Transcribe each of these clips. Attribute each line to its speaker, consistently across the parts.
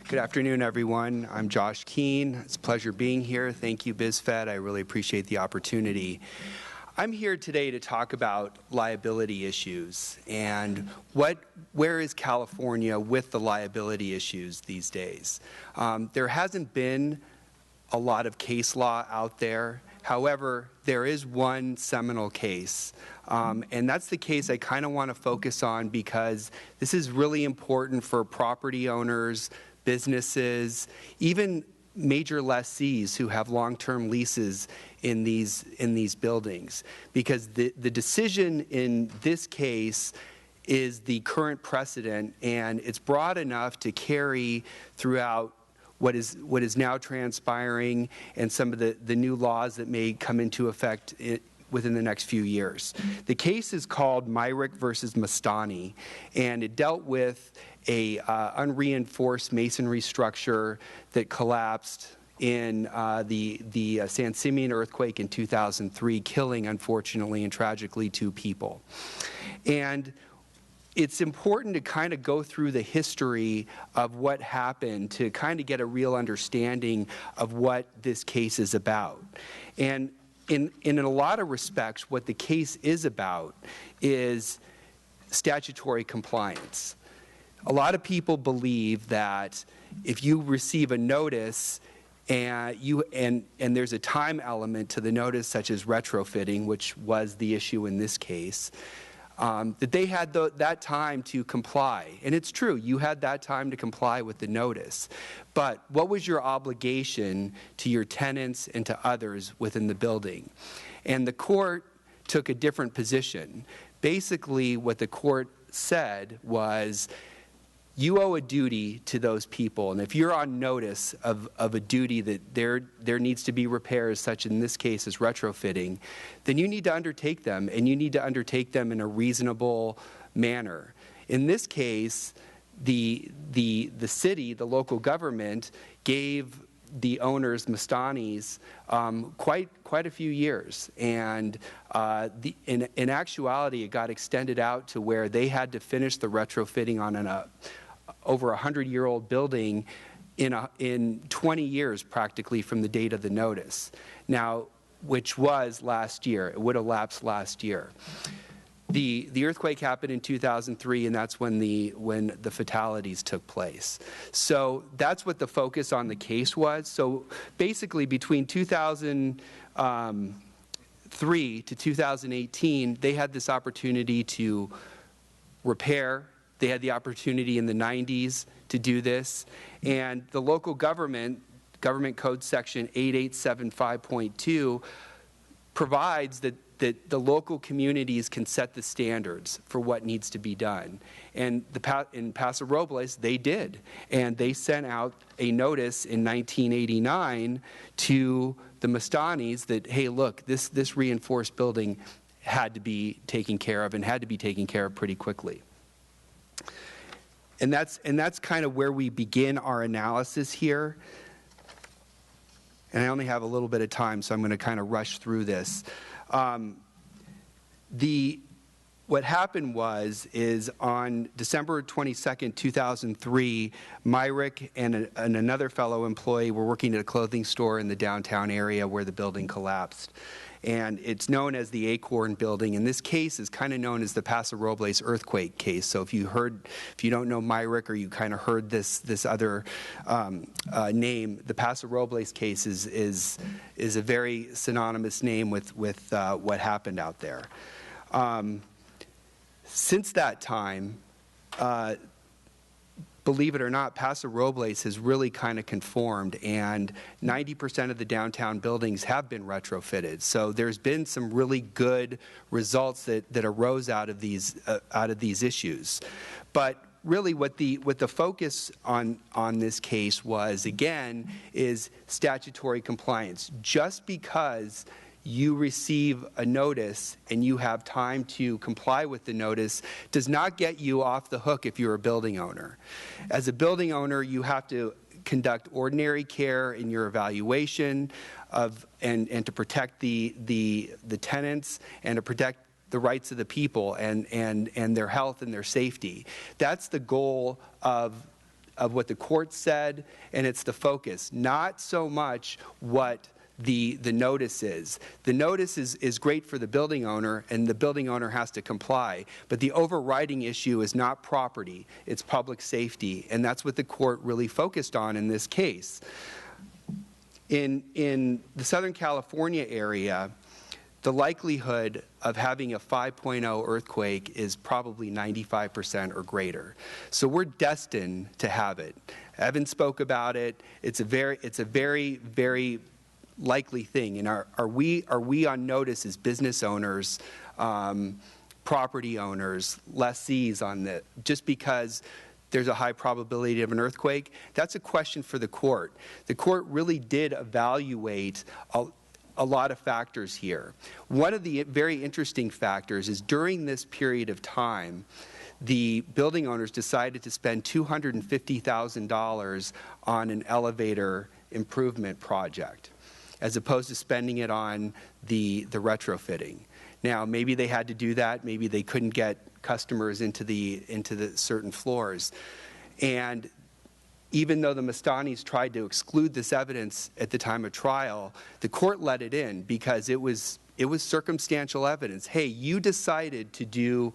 Speaker 1: Good afternoon, everyone. I'm Josh Keane. It's a pleasure being here. Thank you, BizFed. I really appreciate the opportunity. I'm here today to talk about liability issues and where is California with the liability issues these days. There hasn't been a lot of case law out there. However, there is one seminal case, and that's the case I kind of want to focus on because this is really important for property owners, businesses, even major lessees who have long-term leases in these buildings, because the decision in this case is the current precedent, and it's broad enough to carry throughout what is now transpiring and some of the new laws that may come into effect within the next few years. The case is called Monarch versus Mastani, and it dealt with a unreinforced masonry structure that collapsed in the San Simeon earthquake in 2003, killing, unfortunately and tragically, 2 people. And it's important to kind of go through the history of what happened to kind of get a real understanding of what this case is about. And in a lot of respects, what the case is about is statutory compliance. A lot of people believe that if you receive a notice and there's a time element to the notice, such as retrofitting, which was the issue in this case, that they had that time to comply. And it's true, you had that time to comply with the notice. But what was your obligation to your tenants and to others within the building? And the court took a different position. Basically, what the court said was, you owe a duty to those people, and if you're on notice of a duty that there needs to be repairs, such in this case as retrofitting, then you need to undertake them, and you need to undertake them in a reasonable manner. In this case, the city, the local government, gave the owners, Mastanis, quite a few years, and in actuality, it got extended out to where they had to finish the retrofitting on over 100-year-old building in 20 years practically from the date of the notice. Now, which was last year. It would have lapsed last year. The earthquake happened in 2003, and that's when the fatalities took place. So that's what the focus on the case was. So basically, between 2003 to 2018, they had this opportunity to repair. They had the opportunity in the 90s to do this, and the local government code section 8875.2 provides that the local communities can set the standards for what needs to be done. And in Paso Robles, they did, and they sent out a notice in 1989 to the Mastanis that, hey, look, this reinforced building had to be taken care of, and had to be taken care of pretty quickly. And that's kind of where we begin our analysis here. And I only have a little bit of time, so I'm going to kind of rush through this. What happened is on December 22nd, 2003, Myrick and another fellow employee were working at a clothing store in the downtown area where the building collapsed. And it's known as the Acorn Building. And this case is kind of known as the Paso Robles earthquake case. So if you don't know Myrick, or you kind of heard this other name, the Paso Robles case is a very synonymous name with what happened out there. Since that time, believe it or not, Paso Robles has really kind of conformed, and 90% of the downtown buildings have been retrofitted. So there's been some really good results that arose out of these issues. But really what the focus on this case was, again, is statutory compliance. Just because you receive a notice and you have time to comply with the notice does not get you off the hook if you're a building owner. As a building owner, you have to conduct ordinary care in your evaluation and to protect the tenants and to protect the rights of the people and their health and their safety. That's the goal of what the court said, and it's the focus, not so much what the notice is. The notice is great for the building owner, and the building owner has to comply. But the overriding issue is not property, it's public safety, and that's what the court really focused on in this case. In the Southern California area, the likelihood of having a 5.0 earthquake is probably 95% or greater. So we're destined to have it. Evan spoke about it. It's a very, very likely thing. And are we on notice as business owners, property owners, lessees on the, just because there's a high probability of an earthquake? That's a question for the court. The court really did evaluate a lot of factors here. One of the very interesting factors is during this period of time, the building owners decided to spend $250,000 on an elevator improvement project, as opposed to spending it on the retrofitting. Now, maybe they had to do that. Maybe they couldn't get customers into the certain floors. And even though the Mastanis tried to exclude this evidence at the time of trial, the court let it in because it was circumstantial evidence. Hey, you decided to do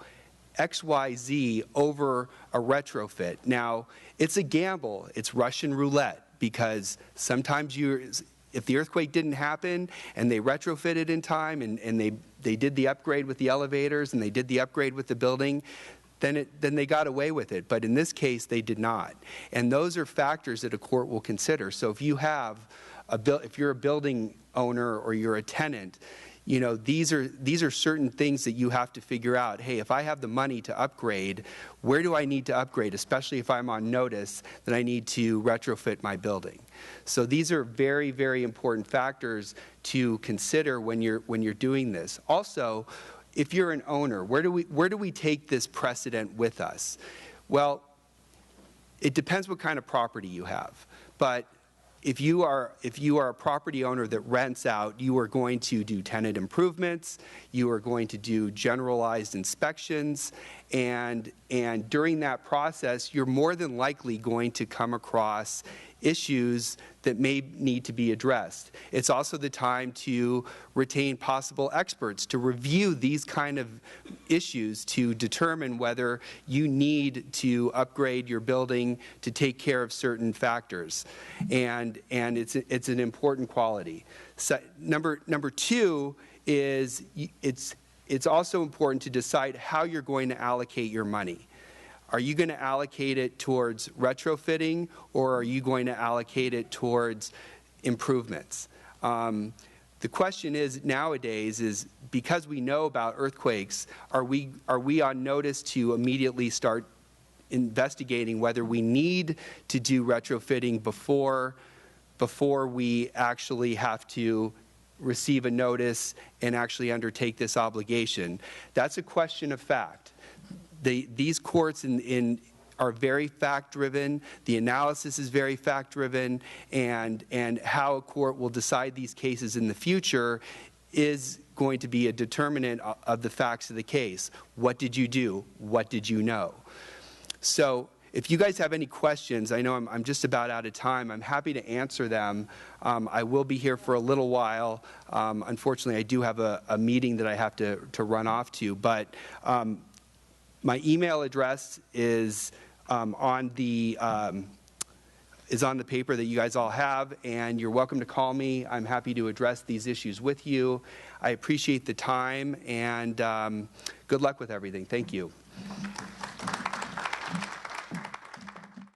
Speaker 1: XYZ over a retrofit. Now, it's a gamble. It's Russian roulette, because sometimes if the earthquake didn't happen and they retrofitted in time and they did the upgrade with the elevators and they did the upgrade with the building, then they got away with it. But in this case, they did not. And those are factors that a court will consider. So if you have if you're a building owner or you're a tenant, you know, these are certain things that you have to figure out. Hey, if I have the money to upgrade, where do I need to upgrade, especially if I'm on notice that I need to retrofit my building? So these are very, very important factors to consider when you're doing this. Also, if you're an owner, where do we take this precedent with us? Well, it depends what kind of property you have. But if you are a property owner that rents out, you are going to do tenant improvements, you are going to do generalized inspections, and during that process, you're more than likely going to come across issues that may need to be addressed. It's also the time to retain possible experts to review these kind of issues to determine whether you need to upgrade your building to take care of certain factors. And it's an important quality. So, number two is it's also important to decide how you're going to allocate your money. Are you going to allocate it towards retrofitting, or are you going to allocate it towards improvements? The question is nowadays is, because we know about earthquakes, are we on notice to immediately start investigating whether we need to do retrofitting before we actually have to receive a notice and actually undertake this obligation? That's a question of fact. These courts are very fact-driven. The analysis is very fact-driven, and how a court will decide these cases in the future is going to be a determinant of the facts of the case. What did you do? What did you know? So if you guys have any questions, I know I'm just about out of time. I'm happy to answer them. I will be here for a little while. Unfortunately, I do have a meeting that I have to run off to, but my email address is on the paper that you guys all have, and you're welcome to call me. I'm happy to address these issues with you. I appreciate the time, and good luck with everything. Thank you.